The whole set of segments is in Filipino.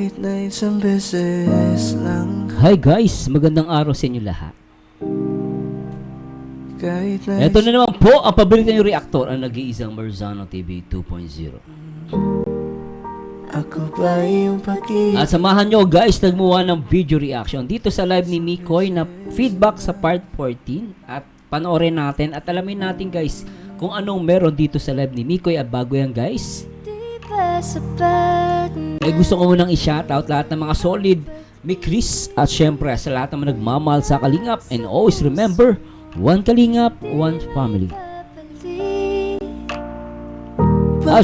Kahit na isang beses lang. Hi guys, magandang araw sa inyo lahat. Kahit na Ito na naman po ang paborito niyong reactor, ang nag-iisang Marzano TV 2.0. ako ba iyong At samahan nyo guys, nagmuha ng video reaction dito sa live ni Mikoy na feedback sa part 14. At panoorin natin at alamin natin guys kung anong meron dito sa live ni Mikoy. At bago yan guys, gusto ko munang i-shoutout lahat ng mga solid, may Chris at syempre sa lahat ng nagmamahal sa Kalingap. And always remember, one Kalingap, one family.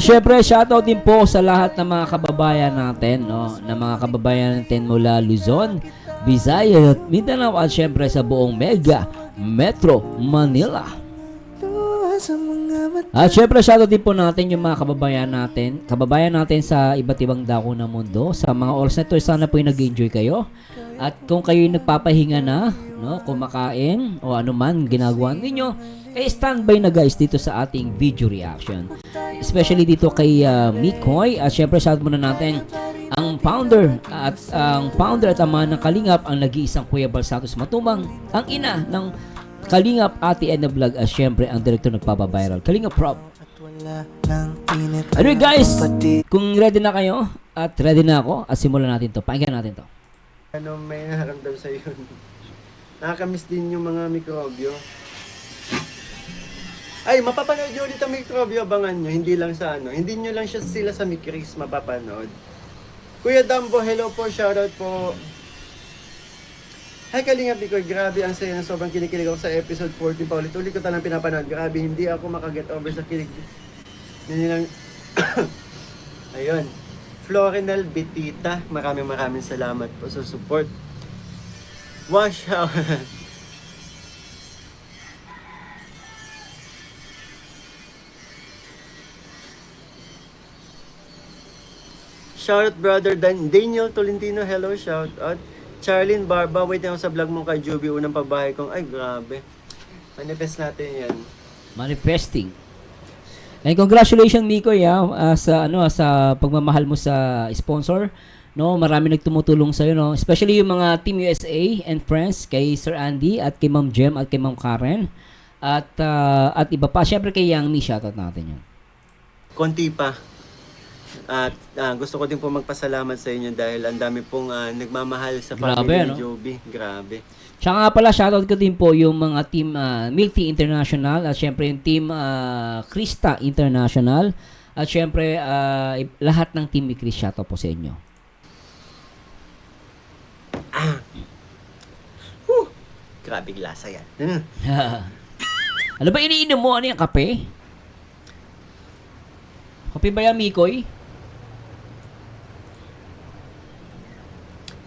Syempre, shoutout din po sa lahat ng mga kababayan natin, no? Na mga kababayan natin mula Luzon, Visayas at Mindanao at syempre sa buong Mega Metro Manila. At syempre, shoutout din po natin yung mga kababayan natin sa iba't ibang dako ng mundo. Sa mga oras na ito, sana po nag-enjoy kayo. At kung kayo nagpapahinga na, no, kumakain o ano man ginagawa ninyo, standby na guys dito sa ating video reaction. Especially dito kay Mikoy. At syempre, shoutout muna natin ang founder at ama ng Kalingap, ang nag-iisang Kuya Balsatos Matubang, ang ina ng Kalingap, Ate Edna Vlog, at syempre ang direktor nagpapaviral, Kalingap Prop. Anyway guys, kung ready na kayo at ready na ako, at simulan natin to. Pakinggan natin to. Ano may naramdam sa yun? Nakakamiss din yung mga mikrobyo. Ay, mapapanood nyo ulit ang mikrobyo, abangan nyo. Hindi lang sa ano, hindi nyo lang sila sa Mikris mapapanood. Kuya Dambo, hello po, shoutout po. Hi Kalingap Mikoy, grabe ang saya na sobrang kinikilig ako sa episode 14 pa ulit-ulit ko talang pinapanood. Grabe, hindi ako makaget over sa kilig. Nilang ayun. Florinal Betita, maraming salamat po sa support. Wash out. Shoutout brother Daniel Tolentino, hello, shoutout. Charlene Barba, wait ako sa vlog mo kay Juby, unang pabahay kong, ay grabe. Manifest natin yan. Manifesting. And congratulations Mikoy sa pagmamahal mo sa sponsor. No, marami nagtumutulong sa iyo, no. Especially yung mga Team USA and friends kay Sir Andy at kay Ma'am Jem at kay Ma'am Karen. At iba pa, syempre kay Yang Mi, shoutout natin 'yan. Konti pa. At gusto ko din po magpasalamat sa inyo dahil ang dami pong nagmamahal sa family ni Joby. Grabe. Tsaka nga pala, shoutout ko din po yung mga team Milk Tea International at syempre yung team Krista International at syempre lahat ng team ni Chris, shoutout po sa inyo. Grabe lasa yan. Ano ba iniinom mo? Ano yung kape? Kape ba yan, Mikoy?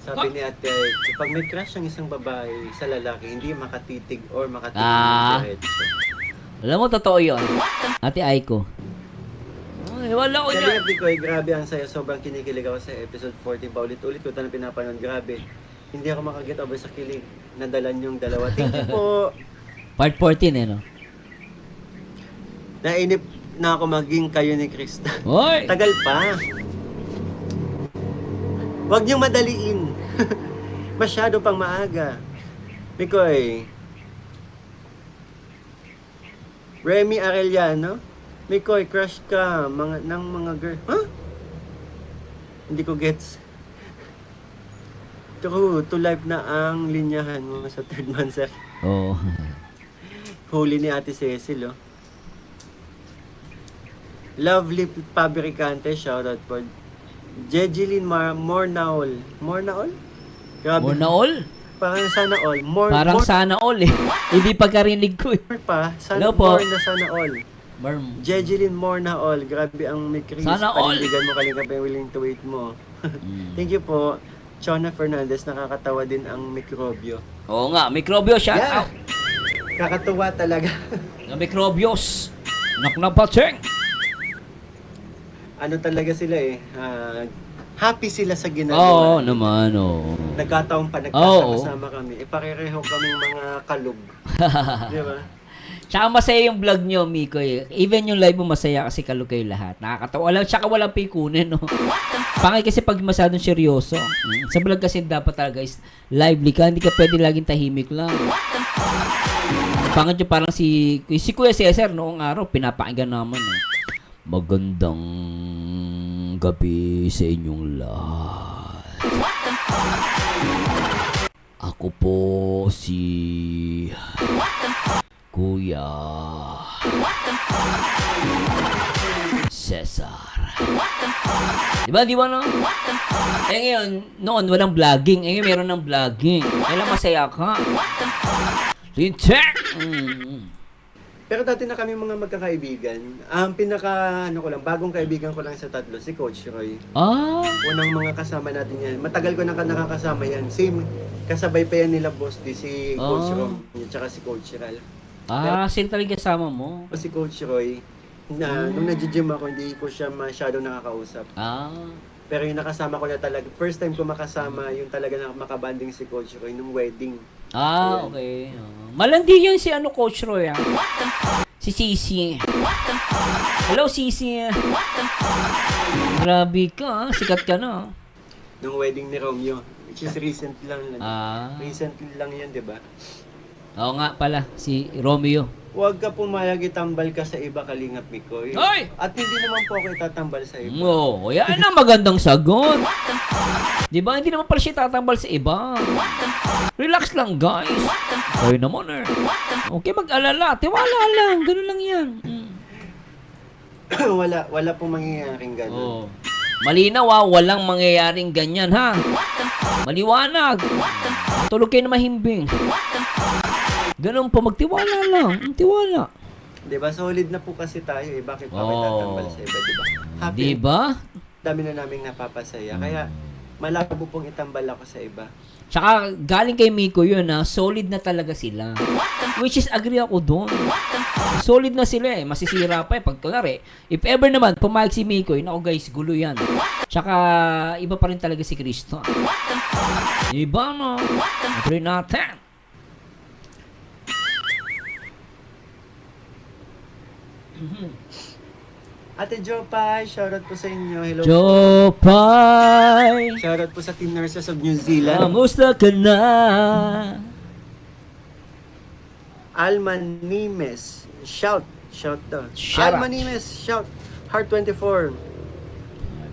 Sabi ni ate, kapag may crush ang isang babae sa lalaki, hindi makatitig or makatingin ng diretso. Alam mo, totoo yun. Ate Aiko. Ay, wala ko Sabi niya. ni Koy, grabe ang saya. Sobrang kinikilig ako sa episode 14 pa ulit-ulit ko talang pinapanood. Grabe. Hindi ako makaget over sa kilig. Nadalan yung dalawa. Thank you po. Part 14 no? Nainip na ako maging kayo ni Krista. Hoy! Tagal pa. Huwag niyong madaliin. Masyado pang maaga. Mikoy. Remy Arellano. Mikoy, crush ka ng mga girl. Huh? Hindi ko gets. True, to life na ang linyahan mo sa third month, sir. Oo. Huli ni Ate Cecil, oh. Lovely Fabricante, shoutout po. Jejeline Mornaol. Mornaol? Grabe. More na all? Parang sana all. Parang sana all eh. Hindi pagkarinig ko eh. More pa. Sana Hello po. more na sana all. Jejeline Mornaol. Grabe ang Mikris. Sana all. Panindigan mo Kalingap yung willing to wait mo. Thank you po. Chona Fernandez, nakakatawa din ang mikrobyo. Oo nga, mikrobyo, shout out. Kakatuwa talaga. Na mikrobyos. Naknapatseng. Ano talaga sila eh. Happy sila sa Oo ginagawa. naman, oo. Nagkataon pa, nagkasama kami. Pareho kaming mga kalug. Di ba? Tsaka masaya yung vlog nyo, Miko eh. Even yung live mo masaya kasi kalo kayo lahat. Nakakatawa. Tsaka walang pikunin, no? Pangit kasi pag masyadong seryoso. Sa vlog kasi dapat talaga is lively ka. Hindi ka pwede laging tahimik lang. Pangit yung parang si Kuya Cesar noong araw, pinapakinggan naman eh. Magandang gabi sa inyong lahat. Ako po si Kuya Cesar. Di ba no? Eh ngayon, noon walang vlogging. Eh ngayon meron ng vlogging. Kailan masaya ka. Lintek! Pero dati na kami mga magkakaibigan. Ang bagong kaibigan ko lang sa tatlo, si Coach Roy. Ah, Unang mga kasama natin yan. Matagal ko na nakakasama yan. Same, kasabay pa yan nila Boss D, si Coach Ah. Rom, at saka si Coach Ral. sino talaga kasama mo? Si Coach Roy, nung nag-gym ako, hindi ko siya masyadong nakakausap. Ah, Pero yung nakasama ko na talaga, first time ko makasama, yung talaga na makabanding si Coach Roy nung wedding. okay. Malandi yun si Coach Roy ah. Si Sisi. Hello Sisi. Grabe ka, sikat ka na. Nung wedding ni Romeo, which is recent lang. Recently lang yun, di ba? Oo nga pala, si Romeo. Huwag ka pumayag itambal ka sa iba, Kalingap Mikoy. Hoy! At hindi naman po ako itatambal sa iba. Oo, yan ang magandang sagot. Di ba? Hindi naman pala siya tatambal sa iba. Relax lang, guys. Kayo naman eh. Okay, mag-alala. Tiwala lang. Ganun lang yan. wala pong mangyayaring gano'n. Oh. Malinaw walang mangyayaring ganyan ha. Maliwanag. Tulog kayo na mahimbing. Ganun po, magtiwala lang. Tiwala. Diba? Solid na po kasi tayo eh. Bakit pa may tatambal sa iba, diba? Happy. Diba? Dami na naming napapasaya. Kaya malabo pong itambal ako sa iba. Tsaka galing kay Miko yun solid na talaga sila. Which is agree ako doon. Solid na sila eh. Masisira pa eh. Pag kunwari, if ever naman, pumayag si Miko, naku guys, gulo yan. Tsaka iba pa rin talaga si Kristo. Iba no? Agree natin. Ate Jopay, shoutout po sa inyo. Hello. Jopay, Shoutout po sa Team Nurses of New Zealand. kamusta ka na? Alman Nimes, shout daw. Shout Alman out. Nimes, shout. Heart 24.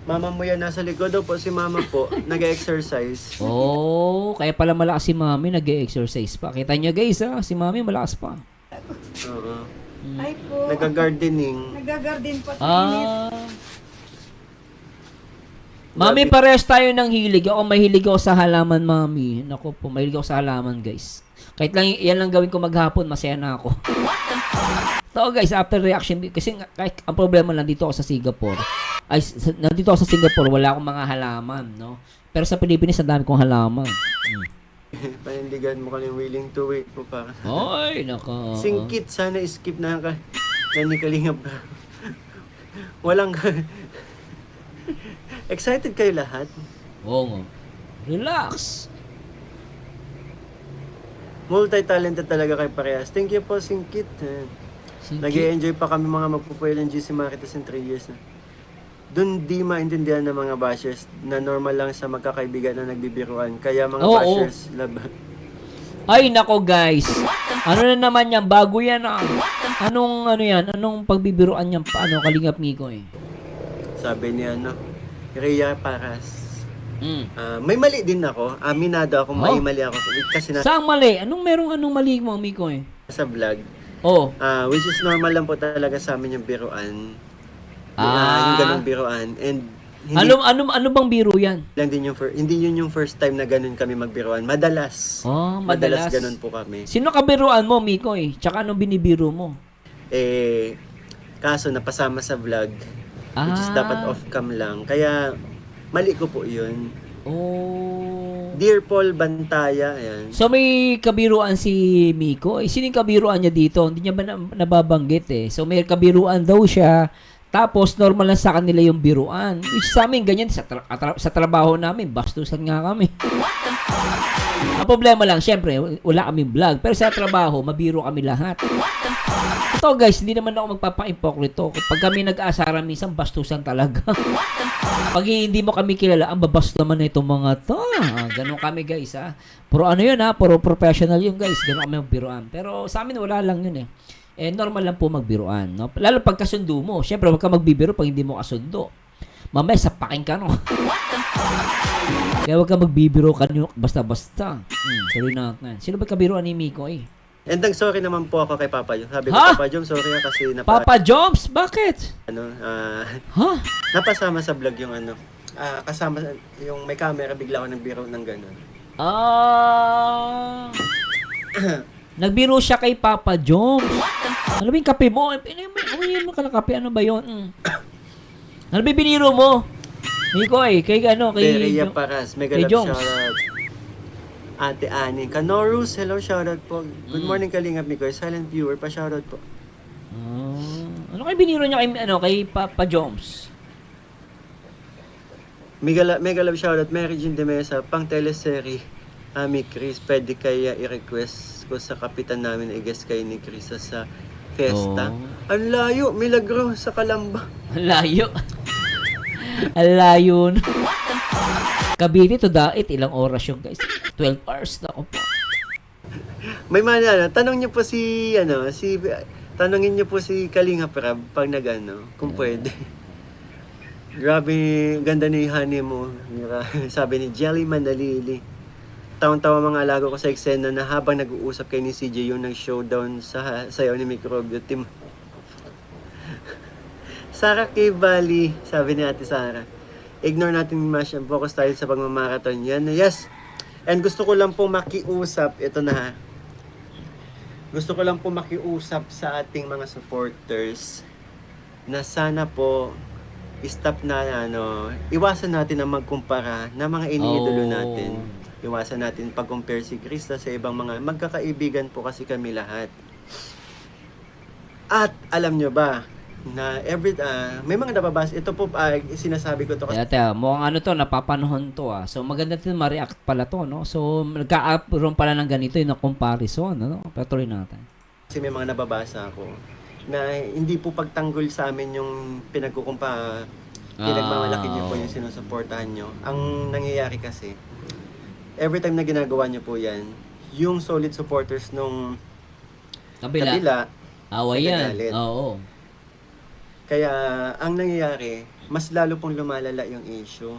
Mama mo yan, nasa likod daw po si mama po, nag-exercise. Oh, kaya pala malakas si Mami, nag-exercise pa. Kita niyo guys si Mami malakas pa. Oo. Ay po. Nag-gardening. Nagagarden po sa init. Mami, parehas tayo ng hilig. Ako mahilig ako sa halaman, Mami. Naku po, mahilig ako sa halaman, guys. Kahit lang, yan lang gawin ko maghapon, masaya na ako. So guys, after reaction, kasi kahit ang problema nandito ako sa Singapore. Nandito ako sa Singapore, wala akong mga halaman, no? Pero sa Pilipinas, ang dami kong halaman. Panindigan mo kami willing to wait po pa. Ay, naka. Singkit, sana skip na ka. Nani Kalingap. Walang excited kayo lahat? Oo nga. Relax. Multi-talented talaga kayo parehas. Thank you po, Singkit. Nag-i-enjoy pa kami mga magpupuel ng GC Marites in 3 years na. Doon di maintindihan ng mga bashers na normal lang sa magkakaibigan na nagbibiruan. Kaya mga bashers, love. Ay, nako guys. Ano na naman yan? Bago yan Anong yan? Anong pagbibiruan yan? Paano? Kalingap Miko eh. Sabi niya, Rhea Paras. May mali din ako. Aminado ako, may mali ako. Kasi Saan mali? Anong mali mo, Miko eh? sa vlog. Oh. Which is normal lang po talaga sa amin yung biruan. Yung ganung biruan. And hindi Ano bang biro yan? lang din hindi yun yung first time na ganun kami magbiruan. Madalas. Madalas. Ganun po kami. Sino kabiruan mo, Miko eh? Tsaka anong binibiro mo? Kaso napasama sa vlog. Which is dapat off-cam lang. Kaya mali ko po yun. Oh. Dear Paul Bantaya, ayan. So may kabiruan si Miko. Sino yung kabiruan niya dito? Hindi niya ba nababanggit eh. So may kabiruan daw siya. Tapos, normal lang sa kanila yung biruan. Which sa amin, ganyan. Sa trabaho namin, bastusan nga kami. Ang problema lang, syempre, wala kaming vlog. Pero sa trabaho, mabiro kami lahat. Ito guys, hindi naman ako magpapa-impokrito. Pag kami nag-aasara, minsan bastusan talaga. Pag hindi mo kami kilala, ang babas naman na itong mga to. Ganon kami guys ha. Puro ano yun ha, puro professional yun guys. Ganon kami magbiruan. Pero sa amin wala lang yun eh. Normal lang po magbiruan. No? Lalo pag kasundo mo. Syempre, wag ka magbibiro pag hindi mo kasundo. Mamaya, sapakin ka no. Kaya wag ka magbibiro kanyo basta-basta. Tuloy natin. Sino ba kabiruan ni Miko eh? And sorry naman po ako kay Papa Jom. Sabi ko, Ha? Papa Jom, sorry kasi Papa Joms? Bakit? Ha? napasama sa vlog yung kasama yung may camera, bigla ako nagbiro ng gano'n. Nagbiro siya kay Papa Joms. Ano ba yung kape mo? Ano ka ng kape? Ano ba yun? Ano ba yung biniro mo? Miko kay Beria Paras, mega kay love Joms. shoutout. Ate Annie Canorus, hello, shoutout po. Good morning Kalingap Miko, silent viewer, pa shoutout po. Ano kay biniro niya kay Papa Joms? Mega love shoutout, Mary Jean de Mesa, pang teleserye. Ami Chris, pwede kaya i-request ko sa kapitan namin na i-guest kayo ni Chris sa Fiesta. Ang layo, Milagro sa Kalamba. Ang layo. Ang layo. Cavite to Dait, ilang oras yung guys? 12 hours na ako po. May mga tanong niyo po tanongin niyo po si Kalinga Prab pag kung pwede. Grabe, ganda ni honey mo. Sabi ni Jelly Manalili. Taon-tawa mga alaga ko sa eksena na habang nag-uusap kay ni CJ yung nag-showdown sa sayaw ni Microbio Team. Sarah K. Bali, sabi ni Ate Sarah. Ignore natin mas focus tayo sa pagmamarathon yan. Yes. And gusto ko lang pong makiusap, ito na ha. Gusto ko lang pong makiusap sa ating mga supporters na sana po stop na iwasan natin ang magkumpara na mga iniidolo natin. Iwasan natin pag-compare si Krista sa ibang mga magkakaibigan po kasi kami lahat. At alam nyo ba na may mga nababasa, ito po sinasabi ko to kasi Mukhang napapanahon to So maganda din ma-react pala to, no? So nagka-uproon pala ng ganito yung comparison, no? Patuloy natin. Kasi may mga nababasa ako na hindi po pagtanggol sa amin yung pinagmamalaki niyo po yung sinusuportahan nyo. Ang nangyayari kasi, every time na ginagawa niyo po yan, yung solid supporters nung kabila Away yan. nagagalit. Oo. Kaya, ang nangyayari, mas lalo pong lumalala yung issue.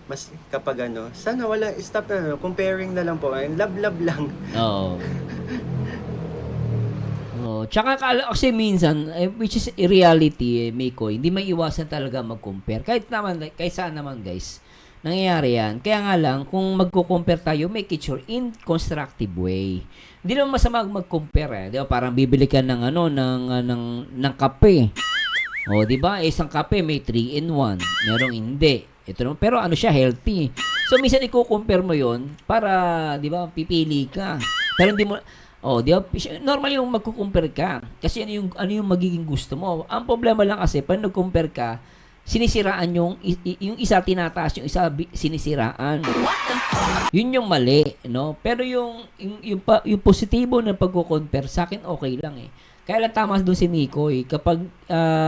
Mas kapag sana stop na, comparing na lang po, love lang. Oo. Tsaka kasi minsan, which is reality, Miko, hindi may iwasan talaga mag-compare. Kahit saan naman guys, nangyayari yan. Kaya nga lang, kung magko-compare tayo, make it sure in constructive way. Hindi naman masama mag-compare Di ba? Parang bibili ka ng ng kape. Di ba? Isang kape may 3-in-1. Merong hindi. Ito naman, pero siya healthy. So minsan i-compare mo 'yon para, di ba, pipili ka. Pero hindi mo di ba? Normal yung magko-compare ka. Kasi ano yung magiging gusto mo. Ang problema lang kasi pag nag-compare ka, sinisiraan yung isa tinataas, yung isa sinisiraan. Yun yung mali, no? Pero yung positibo na pagko-compare sa akin okay lang Kaya lang tama doon si Miko kapag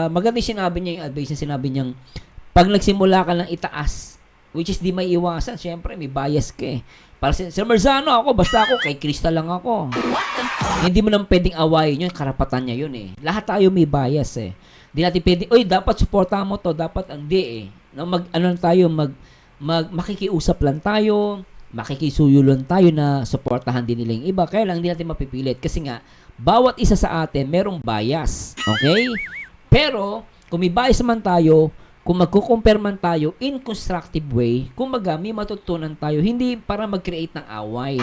maganda sinabi niya yung advice na sinabi niyang pag nagsimula ka ng itaas, which is di may iwasan, syempre may bias ka Para si Marzano ako, basta ako, kay Krista lang ako. Hindi mo naman pwedeng awayin yun, karapatan niya yun Lahat tayo may bias Hindi natin pwedeng, dapat suportahan mo to, dapat hindi No, makikiusap lang tayo, makikisuyo lang tayo na suportahan din nila yung iba. Kaya lang hindi natin mapipilit kasi nga, bawat isa sa atin merong bias. Okay? Pero, kung may bias man tayo, kung magko-compare man tayo in constructive way, kumbaga may matutunan tayo, hindi para mag-create ng away.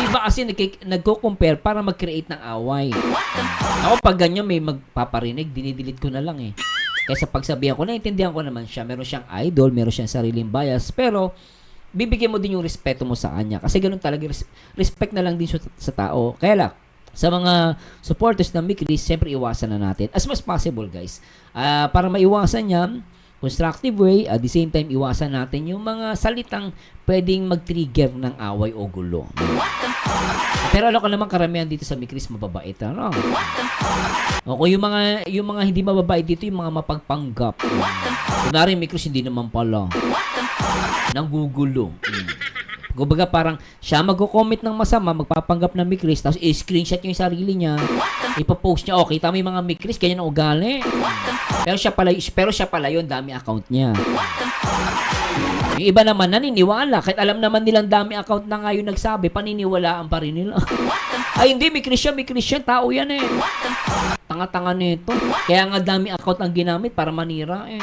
Iba kasi nagko-compare para mag-create ng away. Ako pag ganyan may magpaparinig, dinidelete ko na lang Kaysa pagsabihan ko, naintindihan ko naman siya, meron siyang idol, meron siyang sariling bias, pero bibigyan mo din yung respeto mo sa kanya. Kasi ganun talaga, respect na lang din sa tao. Kaya lang, sa mga supporters ng Mikris, siyempre iwasan na natin as much possible, guys. Para maiwasan yan, constructive way, at the same time, iwasan natin yung mga salitang pwedeng mag-trigger ng away o gulo. Pero alam ko naman karamihan dito sa Mikris mababait, ano? O kung yung mga hindi mababait dito, yung mga mapagpanggap. Kunwari, Mikris hindi naman pala. Nanggugulo. Kumbaga parang siya magko-comment ng masama, magpapanggap ng Mikris, tapos i-screenshot yung sarili niya, ipopost niya, okay, kita mo yung mga Mikris, ganyan ang ugali. Pero siya pala yun, dami account niya. Yung iba naman naniniwala, kahit alam naman nilang dami account na nga yung nagsabi, paniniwalaan pa rin nila. Ay hindi, Mikris yan, tao yan eh. Tanga-tanga nito. Kaya nga dami account ang ginamit para manira eh.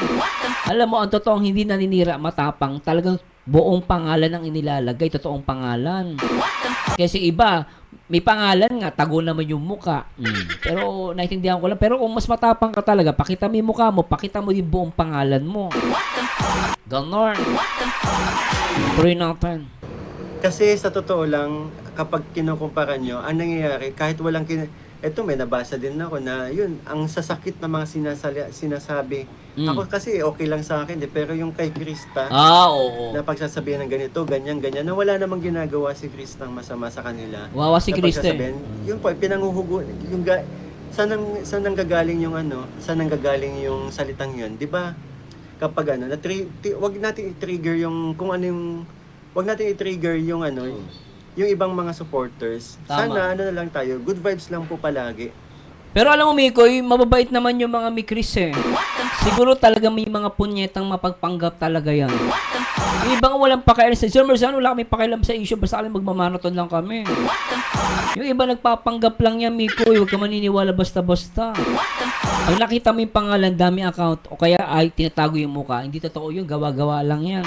Alam mo, ang totoong hindi naninira, matapang, talagang buong pangalan ang inilalagay, totoong pangalan. Kasi iba, may pangalan nga, tago naman yung muka. Pero naintindihan ko lang. Pero kung mas matapang ka talaga, pakita mo yung mukha mo, pakita mo yung buong pangalan mo. Ganon. Pray natin. Kasi sa totoo lang, kapag kinukumpara nyo, ang nangyayari, kahit walang eto may nabasa din ako na yun, ang sasakit na mga sinasabi. Ako kasi okay lang sa akin, pero yung kay Krista, Oo. na pagsasabihin ng ganito, ganyan, na wala namang ginagawa si Krista ng masama sa kanila. Wawa si Na Krista eh. pagsasabihin, Yung po, pinanguhugo, saan nanggagaling yung saan nanggagaling yung salitang yun, di ba? Kapag wag natin i-trigger yung, kung ano yung, wag natin i-trigger yung yung ibang mga supporters. Tama. Sana na lang tayo, good vibes lang po palagi. Pero alam mo, Mikoy, mababait naman yung mga Mikris eh. Siguro talaga may mga punyetang mapagpanggap talaga yan. Yung ibang walang pakialam sa Sir Merzano, wala kami pakialam sa issue, basta kami magmamarathon lang kami. Yung iba nagpapanggap lang yan, Mikoy, huwag ka maniniwala basta-basta. Pag nakita mo yung pangalan, dami account, o kaya ay tinatago yung mukha, hindi totoo yun, gawa-gawa lang yan.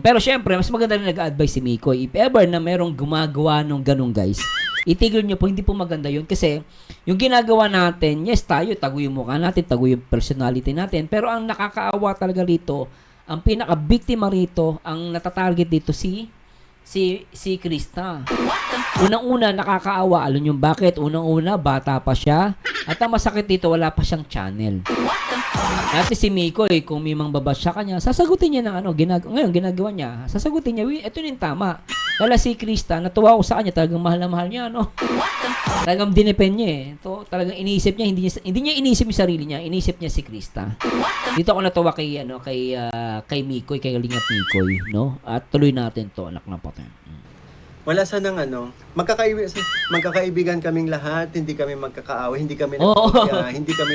Pero syempre, mas maganda rin nag-advise si Mikoy. If ever na merong gumagawa nung ganun, guys, itigil nyo po, hindi po maganda yun. Kasi, yung ginagawa natin, yes tayo, tago yung mukha natin, tago yung personality natin. Pero ang nakakaawa talaga rito, ang pinaka-biktima rito, ang natatarget dito si Krista. Unang-una, nakakaawa. Alam nyo bakit? Unang-una, bata pa siya. At ang masakit dito, wala pa siyang channel. At si Miko, kung may mang babasa kanya, sasagutin niya ng ngayon ginagawa niya. Sasagutin niya, ito yung tama. Kala si Krista, natuwa ko sa kanya, talagang mahal na mahal niya, Talagang dinepend niya eh. Ito, talagang iniisip niya, hindi niya iniisip yung sarili niya, iniisip niya si Krista. Dito ako natuwa kay Mikoy, kay Kalinga Mikoy, no? At tuloy natin to, anak na pote. Wala sanang magkakaibigan kaming lahat, hindi kami magkakaaway, hindi kami hindi kami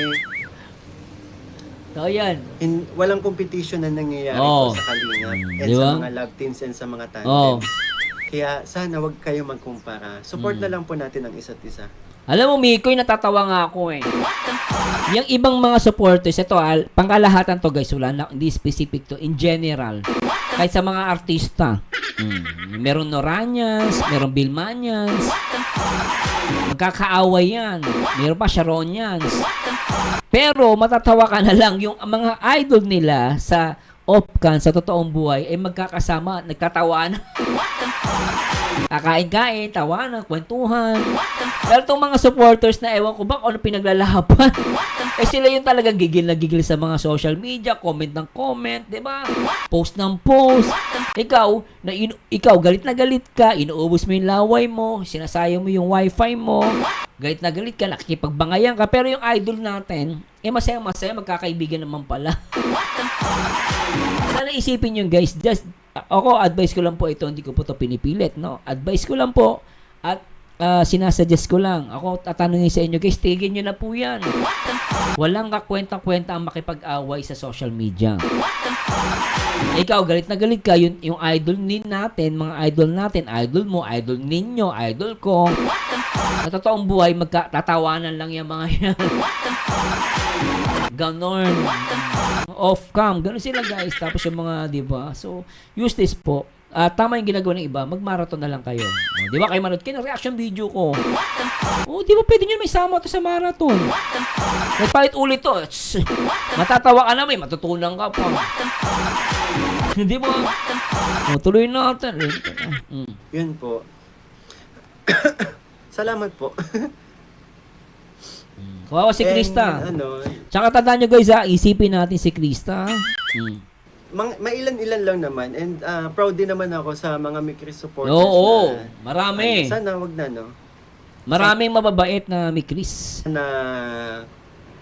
So, yan. walang competition na nangyayari po sa Kalingap and Di sa ba? mga love teams and sa mga tandems. Kaya sana wag kayo magkumpara. Support na lang po natin ang isa't isa. Alam mo, Mikoy, natatawa nga ako eh. Yung ibang mga supporters, ito, pangkalahatan to guys, wala na, hindi specific to, in general. Kahit sa mga artista. Meron Noranians, meron Bilmanians. Magkakaaway yan. Meron pa Sharonians. Pero matatawa ka na lang yung mga idol nila sa off-cam, sa totoong buhay, ay magkakasama, nagtatawanan. Kakain-kain, tawanan, kwentuhan. Pero itong mga supporters na ewan ko ba ano pinaglalaban. Sila yung talagang gigil na gigil sa mga social media, comment ng comment, di ba? Post ng post. Ikaw, galit na galit ka, inuubos mo yung laway mo, sinasayang mo yung wifi mo, galit na galit ka, nakikipagbangayan ka, pero yung idol natin, masaya-masaya, magkakaibigan naman pala. Sana isipin nyo guys, ako, advice ko lang po ito, hindi ko po ito pinipilit, no? Advice ko lang po, at sinasuggest ko lang. Ako, tatanungin sa inyo, guys, tigil nyo na po yan. Walang kakwenta-kwenta ang makipag-away sa social media. Ikaw, galit na galit ka, yung idol natin, mga idol natin, idol mo, idol ninyo, idol ko. Sa totoong buhay, magtatawanan lang yung mga yan. Ganon. Off-cam. Ganon sila guys. Tapos yung mga, di ba? So, use this po. Tama yung ginagawa ng iba. Mag-marathon na lang kayo. Di ba kayo manood? Kaya reaction video ko. Di ba pwede nyo may sama to sa marathon? Nagpalit ulit to. Matatawa ka na may matutunan ka pa. Di ba? Tuloy natin. Yun po. Salamat po. Kawawa si And, Krista. ano, Tsaka tandaan nyo guys isipin natin si Krista. mailan-ilan lang naman. And proud din naman ako sa mga Mikris supporters Oo, na, marami. sana wag na, no? Maraming mababait na may Chris. Na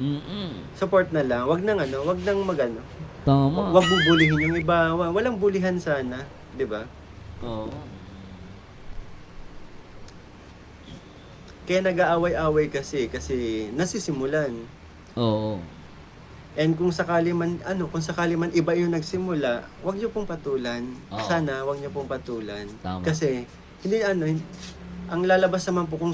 Mm-mm. support na lang. Wag nang magano. Tama. Wag bubulihin yung iba. Walang bulihan sana, 'di ba? Oo. Kaya nag-aaway-away kasi nasisimulan. Oo. And kung sakali man iba yung nagsimula, wag niyo pong patulan. Oo. Sana wag niyo pong patulan. Tama. Kasi ang lalabas naman po kung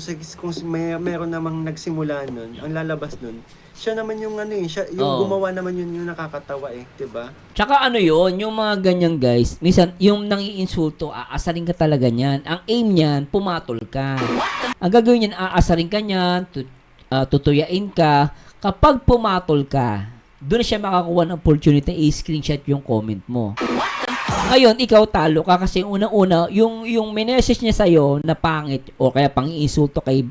meron namang nagsimula nun, ang lalabas nun, siya naman yung Oo. gumawa naman yun yung nakakatawa 'di ba? Tsaka ano yon yung mga ganyan guys, minsan yung nangiinsulto, aasarin ka talaga niyan. Ang aim niyan, pumatol ka. Ang gagawin niyan, aasarin ka niyan, tutuyain ka. Kapag pumatol ka, doon siya makakuha ng opportunity i-screenshot yung comment mo. Ngayon, ikaw talo ka kasi unang-una, yung message niya sa'yo na pangit o kaya pang-iinsulto kay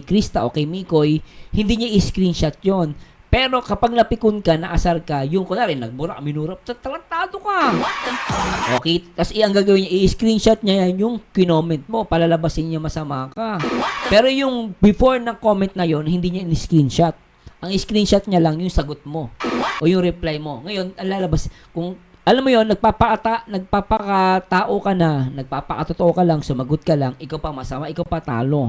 Krista o kay Mikoy, hindi niya i-screenshot yon. Pero kapag napikon ka, naasar ka, yung kunwari, nagbura, minurap, talantado ka. Okay, tapos ang gagawin niya, i-screenshot niya yung kinoment mo, palalabasin niya masama ka. Pero yung before ng comment na yon, hindi niya i-screenshot. Ang screenshot niya lang yung sagot mo o yung reply mo. Ngayon, ang lalabas, kung alam mo yon, nagpapakatao ka na, nagpapakatotoo ka lang, sumagot ka lang, ikaw pa masama, ikaw pa talo.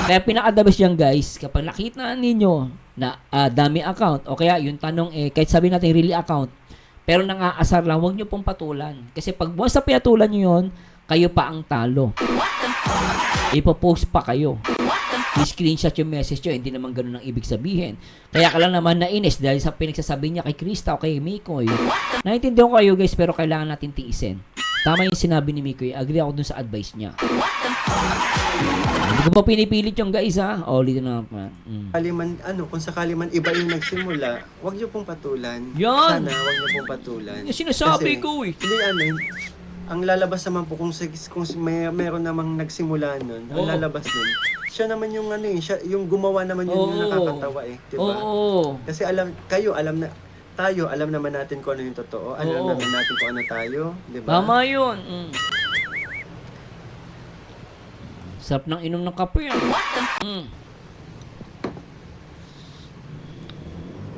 Kaya pinaka-the best yan guys, kapag nakita ninyo na dami account, o kaya yung tanong kahit sabihin natin really account, pero nangaasar lang, huwag nyo pong patulan. Kasi pag once na pinatulan nyo yun, kayo pa ang talo. Ipopost pa kayo. I-screenshot yung message nyo, hindi naman ganun ang ibig sabihin. Kaya ka lang naman nainis dahil sa pinagsasabi niya kay Krista o kay Mikoy. Naintindihan ko kayo guys, pero kailangan natin tiisin. Tama yung sinabi ni Mikoy, agree ako dun sa advice niya. Hindi ko pa pinipilit yung guys ha. O, ulitin na naman. Kung sakali man iba yung nagsimula, wag niyo pong patulan. Yan! Sana wag niyo pong patulan. Yung sinasabi Kasi, ko eh. Hindi ang lalabas naman po kung meron namang nagsimula nun, ang Oo. lalabas nun, siya naman yung siya yung gumawa naman yun yung Oo. nakakatawa 'di ba? Oo. Kasi alam naman natin kung ano yung totoo. Alam Oo. naman natin kung ano tayo, 'di ba? Tama yun. Sarap ng inom ng kape yan.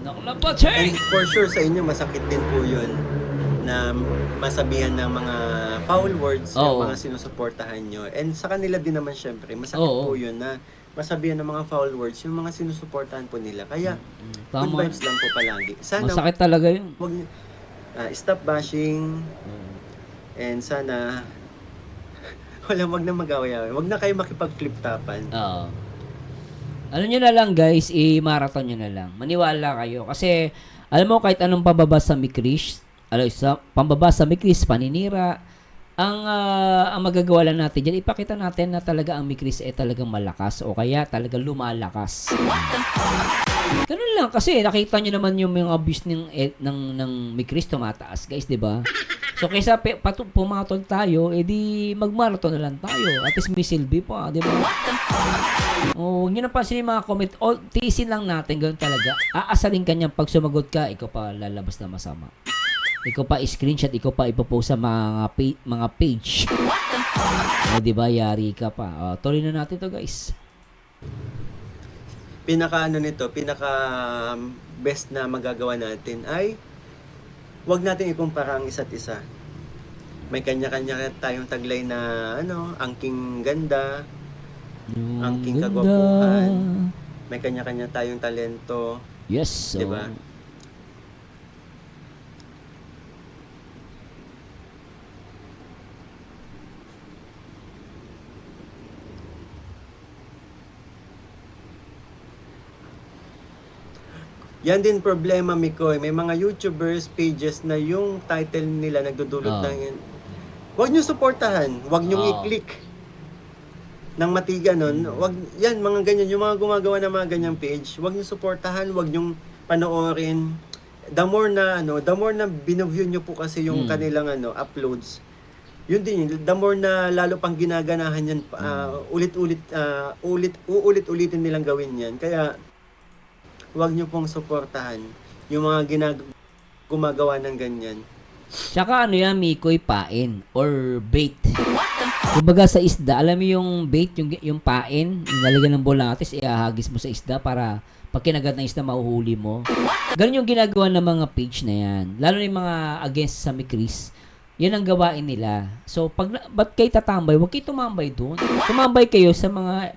Naklapat, hey! And for sure sa inyo masakit din po 'yun na masabihan ng mga foul words Oo. yung mga sinusuportahan nyo. And sa kanila din naman syempre, masakit Oo. po 'yun na masabihan ng mga foul words yung mga sinusuportahan po nila. Kaya good Tama. vibes lang po palagi. Sana Masakit talaga yun. wag niyo- stop bashing and sana wag na mag-away-away. Wag na kayo makipag-flip-tapan. Oo. Ano nyo na lang guys, i-marathon nyo na lang. Maniwala kayo. Kasi, alam mo kahit anong pambaba sa Mikris, pambaba sa Mikris, paninira, ang magagawa lang natin dyan, ipakita natin na talaga ang Mikris ay talagang malakas o kaya talagang lumalakas. Ganun lang kasi nakita nyo naman yung mga abuse ng Mikris tumataas guys, di ba? So kaysa pumatol tayo, edi mag-marathon na lang tayo. At least may silbi pa, di ba? Oh, huwag nyo na pansin yung mga comment. O, tiisin lang natin, ganun talaga. Aasarin ka niyan pag sumagot ka, ikaw pa lalabas na masama. Ikaw pa i-screenshot, ikaw pa ipopost sa mga page. O, di ba? Yari ka pa. Tuloy na natin to guys. Pinaka best na magagawa natin ay wag natin ikumpara ang isa't isa. May kanya-kanya tayong taglay na angking ganda, angking kagwapuhan. May kanya-kanya tayong talento, Yes. 'di ba? Yan din problema, Mikoy. May mga YouTubers pages na yung title nila nagdudulot ng wag niyo suportahan, wag niyo i-click ng matiga nun. Wag yan mga ganyan, yung mga gumagawa ng mga ganyang page, wag niyo suportahan, wag niyo panoorin. The more na bino-view niyo po kasi yung kanilang uploads, yun din, the more na lalo pang ginaganahan yan, uulit-ulitin nilang gawin yan. Kaya, huwag nyo pong suportahan yung mga gumagawa ng ganyan. Tsaka ano yan, Mikoy, pain or bait. Kumbaga sa isda, alam mo yung bait, yung pain, nalagyan ng bolates, ihahagis mo sa isda para pag kinagat ng isda, mahuhuli mo. Ganun yung ginagawa ng mga page na yan. Lalo na yung mga against sa Mikris. Yan ang gawain nila. So, ba't kayo tatambay? Huwag kayo tumambay doon. Tumambay kayo sa mga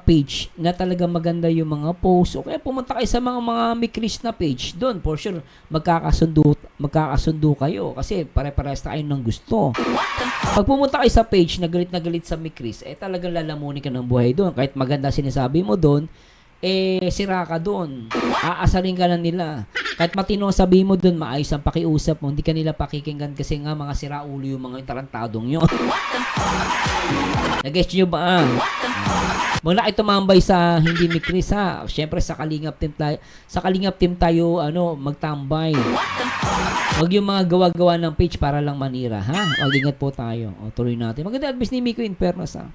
page na talaga maganda yung mga post. O kaya pumunta kayo sa mga Mikris na page. Doon, for sure, magkakasundo kayo. Kasi pare-parehas na kayo ng gusto. Pag pumunta kayo sa page na galit sa Mikris, talagang lalamunin ka ng buhay doon. Kahit maganda sinasabi mo doon, sira ka doon. Aasarin ka lang nila. Kahit matino sabi mo doon, maayos ang pakiusap mo, hindi ka nila pakikinggan kasi nga mga siraulo yung mga tarantadong yun. Nag-guess nyo ba? Mula kayo tumambay sa hindi Mikris ha. Siyempre sa Kalingap team tayo magtambay. Huwag yung mga gawa-gawa ng page para lang manira ha. Mag-ingat po tayo. O, tuloy natin. Maganda advice ni Miko in fairness ha.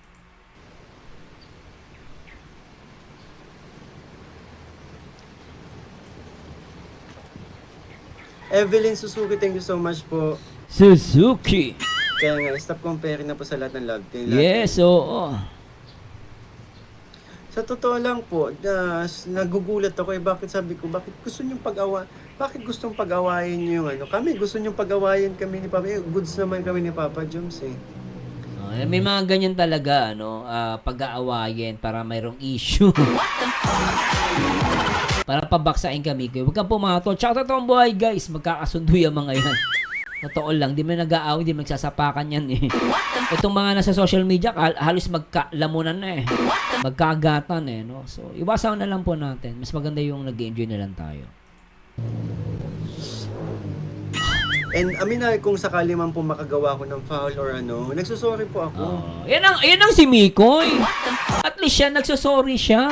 Evelyn Suzuki, thank you so much po. Suzuki. Kaya nga, stop comparing na po sa lahat ng love team. Yes, oo. Sa totoo lang po, nagugulat ako bakit sabi ko, bakit gusto niyong bakit gustong pag-awayin niyo yung kami gusto niyong pag-awayin kami ni Papa, goods naman kami ni Papa Joms eh. May mga ganyan talaga, pag-aawayin para mayroong issue. Para pabaksain kami. Huwag kang pumatol. Tsaka totoong buhay, guys. Magkakasundo yung mga yan. Totoo lang. Di mo nag-aaway, di mo nagsasapakan yan eh. Itong mga nasa social media, halos magkalamunan na eh. Magkagatan eh. No? So, iwasan na lang po natin. Mas maganda yung nag-enjoy na lang tayo. And kung sakali man po makagawa ko ng foul or nagsusorry po ako. Yan ang si Mikoy. At least siya, nagsasorry siya.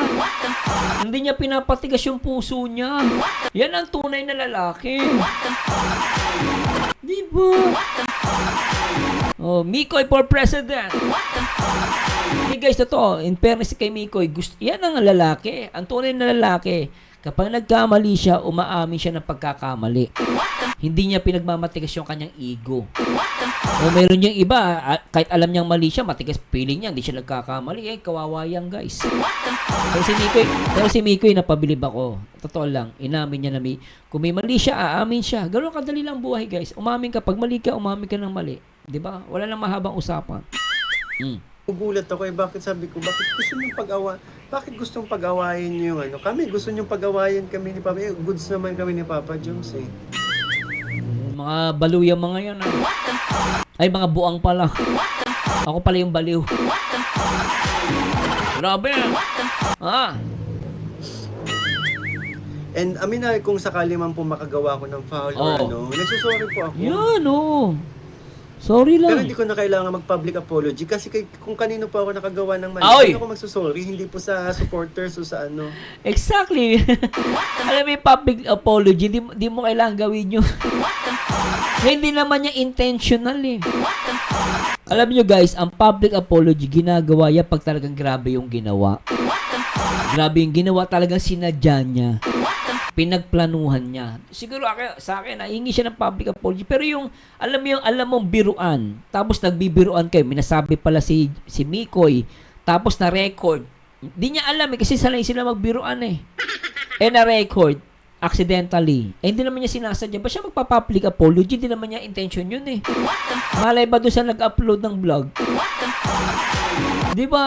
Hindi niya pinapatigas yung puso niya. Yan ang tunay na lalaki. Di ba? Mikoy for president. Hey guys, totoo. In fairness kay Mikoy, yan ang lalaki. Ang tunay na lalaki. Kapag nagkamali siya, umaamin siya ng pagkakamali. Hindi niya pinagmamatigas yung kanyang ego. O meron yung iba, kahit alam niyang mali siya, matigas feeling niya, hindi siya nagkakamali. Kawawa yan, guys. Pero si Mikoy, napabilib ako. Totoo lang, inamin niya na kung may mali siya, aamin siya. Ganoon kadali lang buhay, guys. Umamin ka. Pag mali ka, umamin ka ng mali. Diba? Wala nang mahabang usapan. Nagugulat ako bakit sabi ko, bakit gustong pag-awayin niyo yung kami gusto niyong pag-awayin kami ni Papa, goods naman kami ni Papa Joms eh. Mga baliw yung mga yan. Ay, mga buang pala. Ako pala yung baliw. Grabe. And kung sakali man po makagawa ko ng foul or nagsusorry po ako. Yan, sorry lang. Pero hindi ko na kailangan mag-public apology kasi kung kanino pa ako nakagawa ng mali, hindi ako magsusorry, hindi po sa supporters o sa Exactly. Alam mo yung public apology, di mo kailangan gawin yun. Hindi naman niya intentional eh. Alam niyo guys, ang public apology, ginagawa yan pag talagang grabe yung ginawa. Grabe yung ginawa, talagang sinadya niya. Pinagplanuhan niya. Siguro sa akin, nahingi siya ng public apology. Pero alam mong biruan. Tapos nagbibiruan kayo. Minasabi pala si Mikoy. Tapos na-record. Hindi niya alam kasi sanay sila magbiruan eh. Na-record. Accidentally. Hindi naman niya sinasadya. Ba siya magpa-public apology? Hindi naman niya intention yun eh. Malay ba doon siya nag-upload ng vlog? Di ba?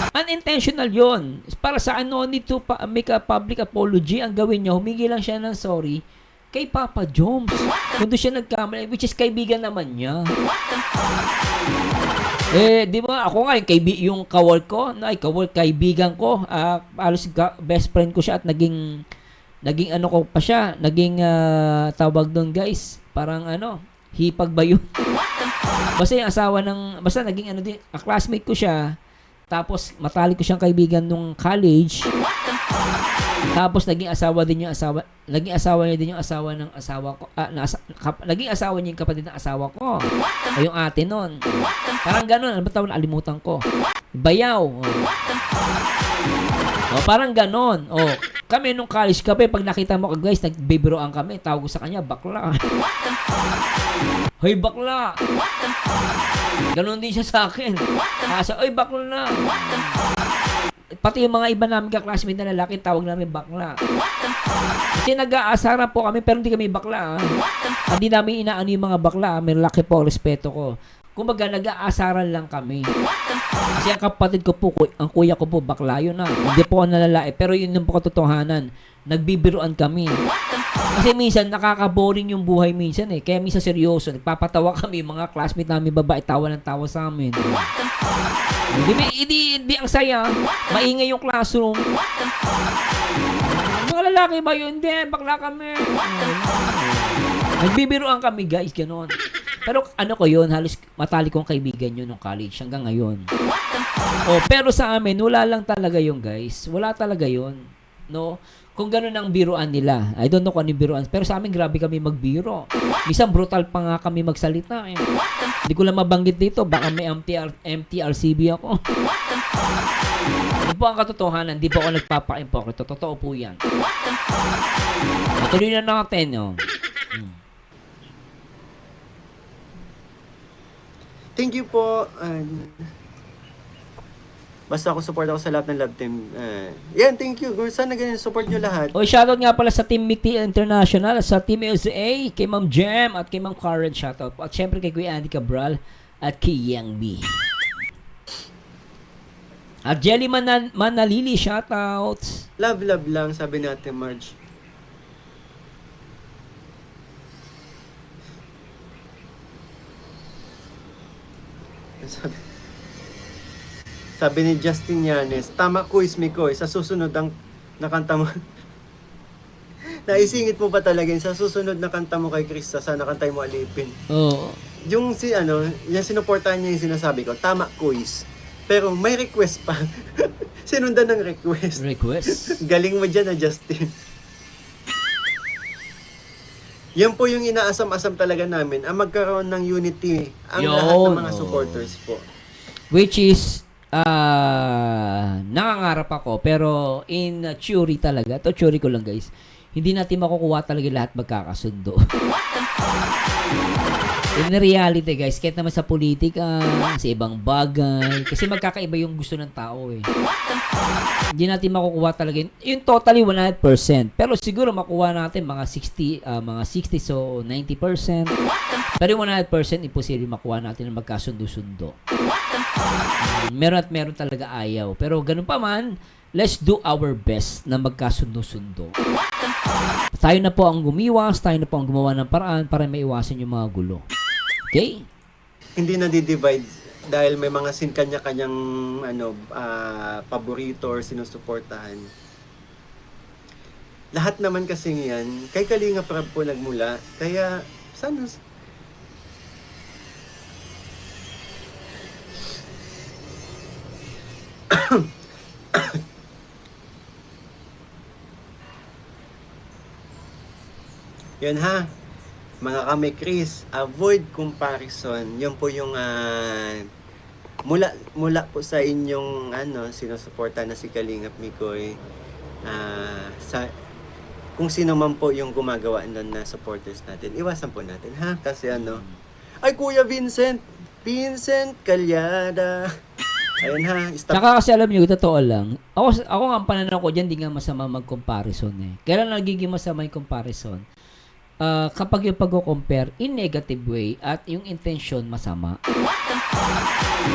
Unintentional yon. Para sa no need to make a public apology. Ang gawin niya, humingi lang siya ng sorry kay Papa Joms. Kung doon siya nagkamali, which is kaibigan naman niya. Di ba? Ako nga, yung kawork ko, kaibigan ko, halos best friend ko siya at naging ko pa siya, tawag doon guys, parang hipag ba yun? Basta yung asawa basta naging classmate ko siya, tapos matalik ko siyang kaibigan nung college, Tapos naging asawa niya din yung asawa ng asawa ko. Naging asawa niya yung kapatid ng asawa ko. O yung ate nun. Parang ganun. Ano ba tawag? Alimutan ko. Bayaw. O, parang ganon. O, kami nung college kami, pag nakita mo, guys, nagbibiroan kami, tawag ko sa kanya, bakla. Hoy, bakla. Ganon din siya sa akin. Kasi, oy, bakla. Pati yung mga iba namin ka-classmate na lalaki, tawag namin bakla. Kasi nag-aasara po kami, pero hindi kami bakla. Hindi namin inaano yung mga bakla. May laki po, respeto ko. Kumbaga, nag-aasaran lang kami. Kasi ang kapatid ko po, ang kuya ko po, bakla yun na. Hindi po ako nalalae. Pero yun yung po katotohanan. Nagbibiruan kami. Kasi minsan, nakaka-boring yung buhay minsan eh. Kaya minsan seryoso. Nagpapatawa kami, mga classmate namin babae, tawa ng tawa sa amin. Hindi ang saya. Maingay yung classroom. Mga lalaki ba yun? Hindi, bakla kami. Nagbibiruan kami, guys, gano'n. Pero ano ko yun, halos matalik kong kaibigan yun nung college hanggang ngayon. Pero sa amin, wala lang talaga yun, guys. Wala talaga yun. No? Kung gano'n ang biruan nila. I don't know kung ano yung biruan. Pero sa amin, grabe kami magbiro. Minsan brutal pa nga kami magsalita. Eh. Hindi ko lang mabanggit dito. Baka may MTRCB ako. Ano po ang katotohanan? Hindi po ako nagpapa-impokrito. Totoo po yan. Tuloy na natin. Oh. Thank you po. Basta ako support ako sa lahat ng love team. Yan, thank you. Sana ganyan support nyo lahat. Shoutout nga pala sa Team Miti International, sa Team LZA, kay Ma'am Jem, at kay Ma'am Karen, shoutout. At syempre kay Kuya Andy Cabral, at kay Yang B. At Jelly Manalili, shoutout. Love lang, sabi natin, Marge. Sabi ni Justin Yanes, tama quiz mi ko, sa susunod ang nakanta mo. Naisingit mo pa talaga yun, sa susunod na kanta mo kay Krista, sana kantay mo alipin. Oo. Yung yung sinuportahan niya yung sinasabi ko, tama quiz. Pero may request pa. Sinundan ng request. Galing mo dyan na Justin. Yan po yung inaasam-asam talaga namin, ang magkaroon ng unity ang lahat ng mga supporters po. Which is, nangangarap ako, pero in theory talaga, to theory ko lang guys, hindi natin makukuha talaga lahat magkakasundo. In reality guys, kahit naman sa politika, sa ibang bagay, kasi magkakaiba yung gusto ng tao eh. Hindi natin makukuha talaga yung totally 100%. Pero siguro makuha natin mga 60 so 90%. Pero yung 100% imposible makuha natin na magkasundo-sundo. Meron talaga ayaw. Pero ganun pa man, let's do our best na magkasundo-sundo. Tayo na po ang gumiwas, tayo na po ang gumawa ng paraan para maiwasan yung mga gulo. Okay? Hindi na di-divide dahil may mga kanya-kanyang paborito or sinusuportahan. Lahat naman kasi yan, kay Kalinga Prab po nagmula, kaya sana yan ha, mga kami Chris, avoid comparison. Yun po yung mula po sa inyong sinusuporta na si Kalingap Mikoy, kung sino man po yung gumagawa nun na supporters natin, iwasan po natin ha, kasi ay Kuya Vincent Calyada. Ayun ha, stop. Saka kasi alam nyo, totoo lang. Ako nga ang pananaw ko dyan, di nga masama mag-comparison eh. Kailan nagiging masama yung comparison? Kapag yung pag-compare in negative way at yung intention masama.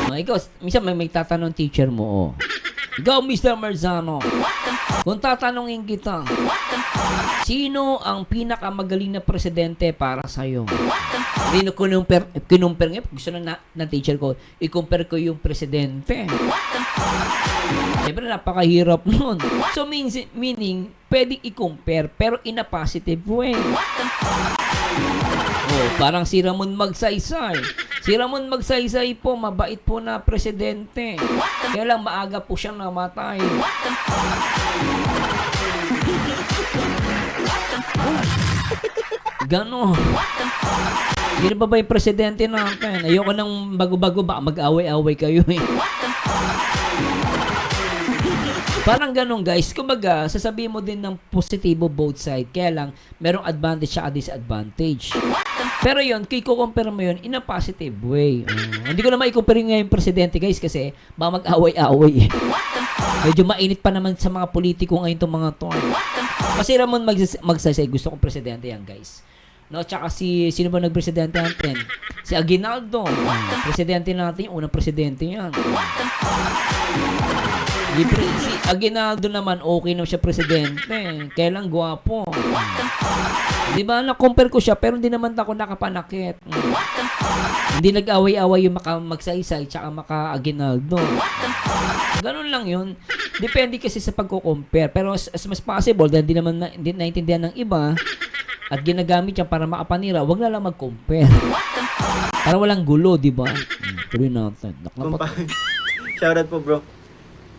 Ikaw, minsan may tatanong teacher mo, ikaw, Mr. Marzano, kung tatanungin kita, sino ang pinakamagaling na presidente para sa'yo? Hindi na kinumpir nga, gusto na teacher ko, i-compare ko yung presidente. Siyempre, napakahirap nun. So, meaning, pwedeng i-compare, pero in a positive way. Oh, parang si Ramon Magsaysay. Si Ramon Magsaysay po, mabait po na presidente. Kaya lang maaga po siyang namatay. Ganon. Sino ba yung presidente natin? Ayoko nang bago-bago ba mag-away-away kayo eh. Parang ganun guys. Kumbaga, sasabihin mo din ng positibo both side. Kaya lang, merong advantage at disadvantage. Pero yun, kung i-compare mo yun in a positive way. Hindi ko na mai-compare ngayon presidente guys kasi ba mag-away-away eh. Medyo mainit pa naman sa mga politiko ngayon itong mga to. Kasi Ramon Magsaysay, gusto kong presidente yan guys. No, tsaka sino ba nagpresidente natin? Si Aguinaldo. Presidente natin, unang presidente yan. Si Aguinaldo naman, okay na siya presidente. Kaya lang gwapo. Di ba, na-compare ko siya, pero hindi naman ako nakapanakit. Hindi nag-away-away yung Magsaysay tsaka Aguinaldo. Ganun lang yun. Depende kasi sa pagko-compare. Pero as mas possible, dahil hindi naintindihan ng iba, at ginagamit yan para makapanira, wag na lang mag-compare. Para walang gulo, di ba? Tuloy natin. Shoutout po bro.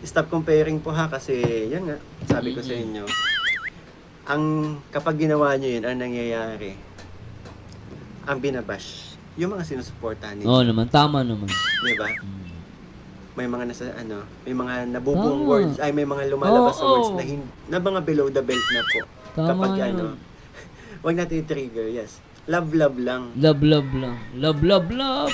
Stop comparing po ha kasi yan nga, sabi ko sa inyo. Kapag ginawa nyo yun, ang nangyayari, ang binabash, yung mga sinusuportahan ninyo. Oo naman, tama naman. Di ba? May mga may mga nabubuong words, may mga lumalabas sa words na mga below the belt na po. Tama Kapag yun. wag natin i-trigger, yes. Love lang. Love lang. Love.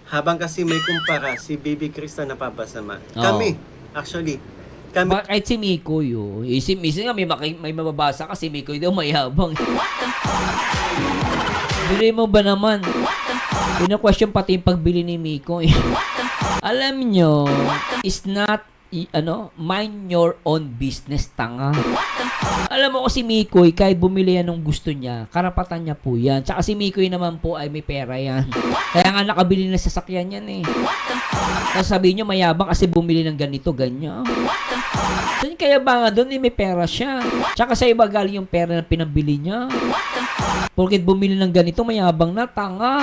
Habang kasi may kumpara, si Baby Chris na napapasama. Oo. Kami. Kahit si Mikoy, Minsan nga may mababasa ka, si Mikoy daw mayabang. Bili mo ba naman? Pina-question pati yung pagbili ni Mikoy. Alam nyo, is not, mind your own business, tanga. Alam mo ko si Mikoy, kahit bumili yan ng gusto niya, karapatan niya po yan. Tsaka si Mikoy naman po ay may pera yan. Kaya nga nakabili na sasakyan yan eh. Tapos sabihin nyo, mayabang kasi bumili ng ganito, ganyan. So, kaya ba nga doon, may pera siya. Tsaka sa iba galing yung pera na pinabili niya. Porkit bumili ng ganito, mayabang na, tanga.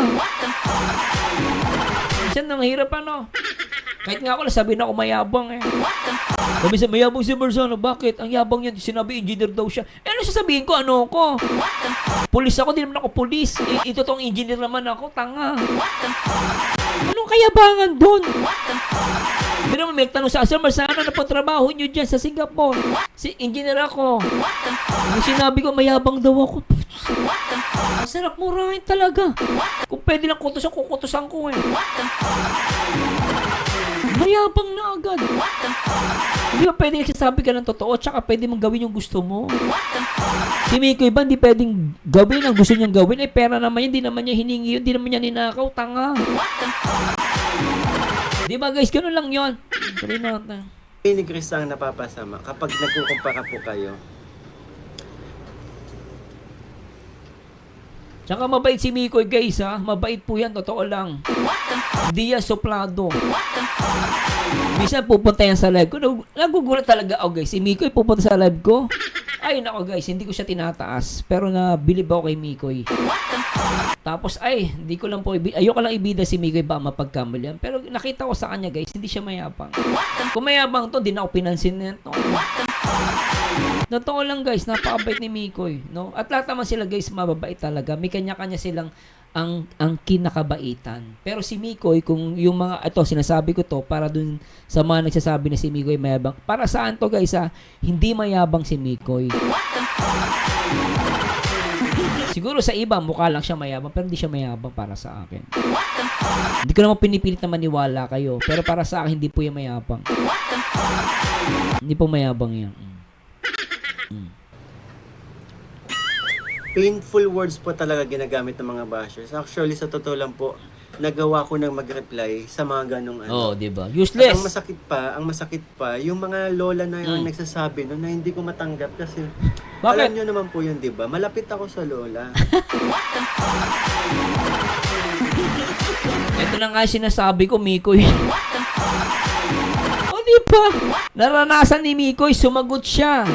Minsan nang hirap Kahit nga ako, sabihin ako mayabang eh. Sabi sa mayabang si Marzano, bakit? Ang yabang yan, sinabi engineer daw siya. Ano sasabihin ko, ano ko? Pulis ako, di naman ako pulis. Ito tong engineer naman ako, tanga. Anong kayabangan doon? Hindi naman may tanong sa Sir Marzano, na po trabaho nyo dyan sa Singapore. Si engineer ako. Ang sinabi ko, mayabang daw ako. Masarap murahin talaga. Kung pwede lang kukutusan ko eh. Mayabang na agad. Hindi ba pwede nagsasabi ka ng totoo tsaka pwede mong gawin yung gusto mo? Si Mikoy ba hindi pwedeng gawin ang gusto niyang gawin? Pera naman yun, hindi naman niya hiningi yun, hindi naman niya ninakaw, tanga. Di ba guys, gano'n lang yun. Tuloy natin. Ni Chris ang napapasama kapag nagkukumpara po kayo. Tsaka mabait si Mikoy guys ha. Mabait po yan, totoo lang. Hindi yan suplado. Minsan pupunta yan sa live ko. Nagugulat talaga ako guys. Si Mikoy pupunta sa live ko. Ay nako guys, hindi ko siya tinataas. Pero nabilib ako kay Mikoy. Tapos hindi ko lang po ayoko lang ibida si Mikoy ba mapagkamalian. Pero nakita ko sa kanya guys, hindi siya mayabang. Kung mayabang to, di na ako pinansin nito. Totoo lang guys, napakabait ni Mikoy, no? At lahat naman sila guys, mababait talaga. May kanya-kanya silang ang kinakabaitan. Pero si Mikoy, kung yung mga, sinasabi ko to, para dun sa mga nagsasabi na si Mikoy mayabang. Para saan to guys hindi mayabang si Mikoy. Siguro sa iba, mukha lang siya mayabang, pero hindi siya mayabang para sa akin. Hindi ko naman pinipilit na maniwala kayo, pero para sa akin, hindi po yung mayabang. Hindi po mayabang yan. Painful words po talaga ginagamit ng mga bashers. Actually, sa totoo lang po, nagawa ko nang mag-reply sa mga ganong di ba? At Useless. ang masakit pa, yung mga lola na yung nagsasabi no, na hindi ko matanggap kasi Bakit? alam nyo naman po yun, di ba? Malapit ako sa lola. Ito na nga sinasabi ko, Mikoy. O di ba? Naranasan ni Mikoy, sumagot siya.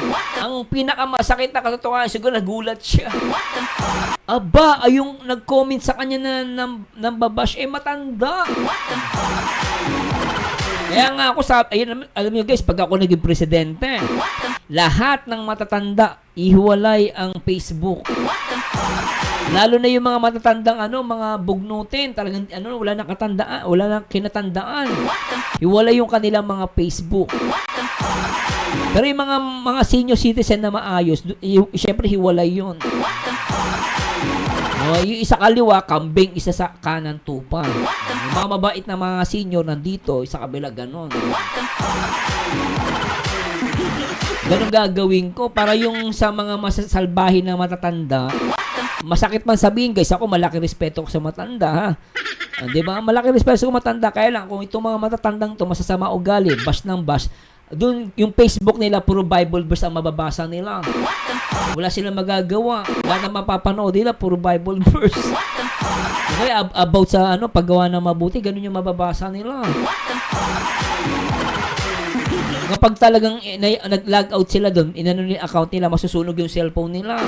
Ang pinakamasakit na katotohanan, siguro nagulat siya. Aba, ay yung nag-comment sa kanya na nambabash, matanda. Kaya nga ako ayun, alam niyo guys, pag ako naging presidente, lahat ng matatanda, ihiwalay ang Facebook. Lalo na yung mga matatandang mga bugnutin, talagang wala nang katandaan, wala nang kinatandaan. Hiwalay yung kanilang mga Facebook. Pero yung mga senior citizen na maayos, syempre hiwalay yun. Yung isa kaliwa, kambing, isa sa kanan, tupa. Yung mga mabait na mga senior nandito, isa kabila, ganon. Ganon gagawin ko para yung sa mga masasalbahin na matatanda, masakit man sabihin guys, ako malaki respeto ko sa matanda ha. Di ba? Malaki respeto ko sa matanda, kaya lang kung itong mga matatandang to masasama ugali, bash ng bash, doon yung Facebook nila puro Bible verse ang mababasa nila. Wala silang magagawa. Lahat na mapapanood nila puro Bible verse. Okay, about sa paggawa ng mabuti, ganun yung mababasa nila. Kapag talagang nag-log out sila doon, inano yung account nila, masusunog yung cellphone nila.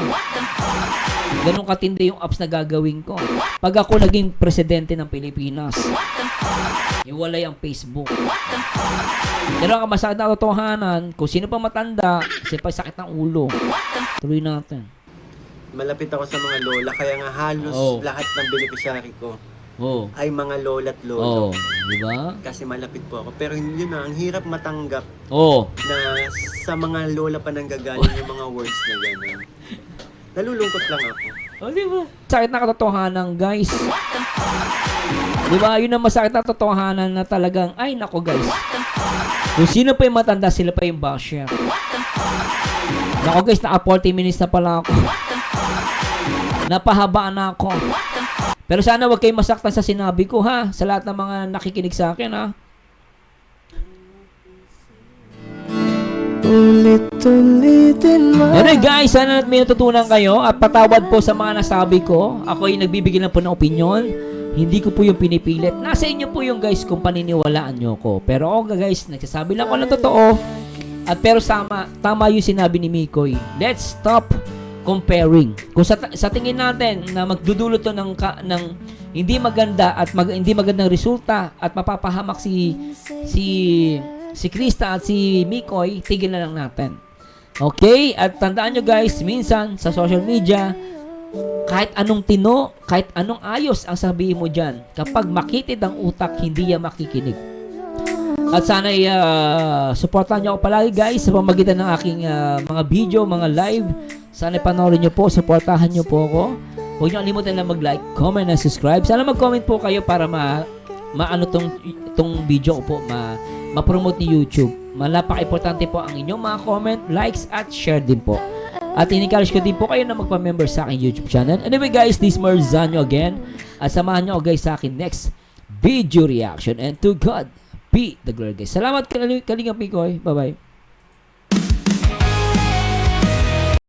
Ganun katindi yung apps na gagawin ko. Pag ako naging presidente ng Pilipinas, iwalay ang Facebook. Pero ang masakit na katotohanan, kung sino pa matanda, kasi pa sakit ng ulo. Tuloy natin. Malapit ako sa mga lola, kaya nga halos lahat ng beneficiary ko ay mga lola at lolo. Di ba? Kasi malapit po ako. Pero yun na, ang hirap matanggap na sa mga lola pa nanggagaling yung mga words na gano'n. Nalulungkot lang ako. Di ba? Sakit na katotohanan, guys. Di ba? Yun ang masakit na katotohanan na talagang, ay nako guys. Kung sino pa yung matanda, sila pa yung basher. Nako guys, naka 40 minutes na pala ako. Napahabaan na ako. Pero sana wag kayong masaktan sa sinabi ko ha. Sa lahat ng mga nakikinig sa akin ha. Ulit-ulitin mo. Anyway guys, sana may natutunan kayo at patawad po sa mga nasabi ko. Ako ay nagbibigay lang po ng opinion. Hindi ko po yung pinipilit. Nasa inyo po yung guys kung paniniwalaan nyo ko. Pero ako guys, nagsasabi lang ko ng totoo. At pero tama yung sinabi ni Mikoy. Let's stop comparing. Kung sa tingin natin na magdudulot to ng hindi maganda at hindi magandang resulta at mapapahamak si Krista at si Mikoy, tigil na lang natin. Okay? At tandaan nyo guys, minsan sa social media, kahit anong kahit anong ayos ang sabihin mo dyan, kapag makitid ang utak, hindi yan makikinig. At sana supportan nyo ako palagi guys sa pamagitan ng aking mga video, mga live. Sana panoorin nyo po, supportahan nyo po ako. Huwag nyo kalimutan na mag-like, comment, and subscribe. Sana mag-comment po kayo para maano tong video ko po, ma-promote ni YouTube. Malapaka-importante po ang inyong mga comment, likes, at share din po. At in-encourage ko din po kayo na magpa-member sa aking YouTube channel. Anyway guys, this is Marzano again. At samahan nyo guys sa akin next video reaction. And to God be the glory guys. Salamat Kalingap Mikoy. Bye-bye.